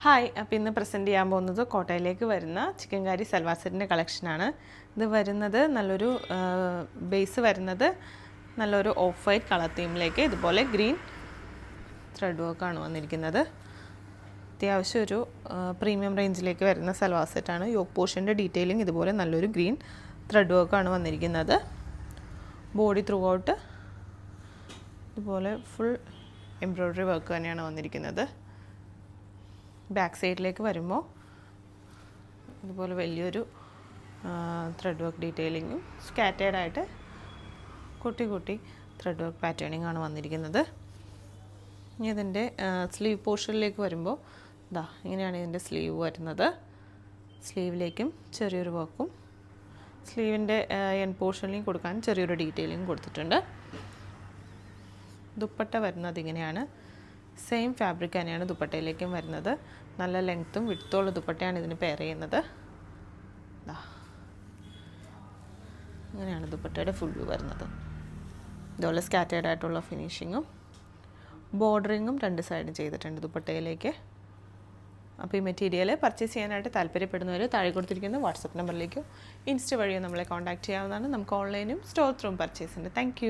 Hi, അപ്പോൾ ഇന്ന് present ചെയ്യാൻ പോകുന്നത് കോട്ടയിലേക്ക് വരുന്ന ചിക്കൻ കാരി സൽവാർ സെറ്റിൻ്റെ കളക്ഷനാണ്. ഇത് വരുന്നത് നല്ലൊരു ബേസ് വരുന്നത് നല്ലൊരു ഓഫ് വൈറ്റ് കളർ തീമിലേക്ക് ഇതുപോലെ ഗ്രീൻ ത്രെഡ് വർക്കാണ് വന്നിരിക്കുന്നത്. അത്യാവശ്യം ഒരു പ്രീമിയം റേഞ്ചിലേക്ക് വരുന്ന സൽവാർ സെറ്റാണ്. യോക്ക് പോർഷൻ്റെ ഡീറ്റെയിലിംഗ് ഇതുപോലെ നല്ലൊരു ഗ്രീൻ ത്രെഡ് വർക്കാണ് വന്നിരിക്കുന്നത്. ബോഡി ത്രൂ ഔട്ട് ഇതുപോലെ ഫുൾ എംബ്രോയ്ഡറി വർക്ക് തന്നെയാണ് വന്നിരിക്കുന്നത്. ബാക്ക് സൈഡിലേക്ക് വരുമ്പോൾ ഇതുപോലെ വലിയൊരു ത്രെഡ് വർക്ക് ഡീറ്റെയിലിങ്ങും സ്കാറ്റേഡായിട്ട് കുട്ടി ത്രെഡ് വർക്ക് പാറ്റേണിംഗ് ആണ് വന്നിരിക്കുന്നത്. ഇനി ഇതിൻ്റെ സ്ലീവ് പോർഷനിലേക്ക് വരുമ്പോൾ ഇങ്ങനെയാണ് ഇതിൻ്റെ സ്ലീവ് വരുന്നത്. സ്ലീവിലേക്കും ചെറിയൊരു വർക്കും സ്ലീവിൻ്റെ എൻ പോർഷനിലും കൊടുക്കാൻ ചെറിയൊരു ഡീറ്റെയിലിംഗ് കൊടുത്തിട്ടുണ്ട്. ദുപ്പട്ട വരുന്നത് ഇങ്ങനെയാണ്. സെയിം ഫാബ്രിക് തന്നെയാണ് ദുപ്പട്ടയിലേക്കും വരുന്നത്. നല്ല ലെങ്ത്തും വിഡ്ത്തുള്ള ദുപ്പട്ടയാണ് ഇതിന് പെയർ ചെയ്യുന്നത്. ഇങ്ങനെയാണ് ദുപ്പട്ടയുടെ ഫുൾ വ്യൂ വരുന്നത്. ഇതുപോലെ സ്കാറ്റേഡ് ആയിട്ടുള്ള ഫിനിഷിങ്ങും ബോർഡറിങ്ങും രണ്ട് സൈഡും ചെയ്തിട്ടുണ്ട് ദുപ്പട്ടയിലേക്ക്. അപ്പോൾ ഈ മെറ്റീരിയൽ പർച്ചേസ് ചെയ്യാനായിട്ട് താല്പര്യപ്പെടുന്നവർ താഴെ കൊടുത്തിരിക്കുന്ന വാട്സപ്പ് നമ്പറിലേക്കോ ഇൻസ്റ്റ വഴിയോ നമ്മളെ കോൺടാക്റ്റ് ചെയ്യാവുന്നതാണ്. നമുക്ക് ഓൺലൈനും സ്റ്റോർ ത്രൂവും പർച്ചേസ് ഉണ്ട്. താങ്ക്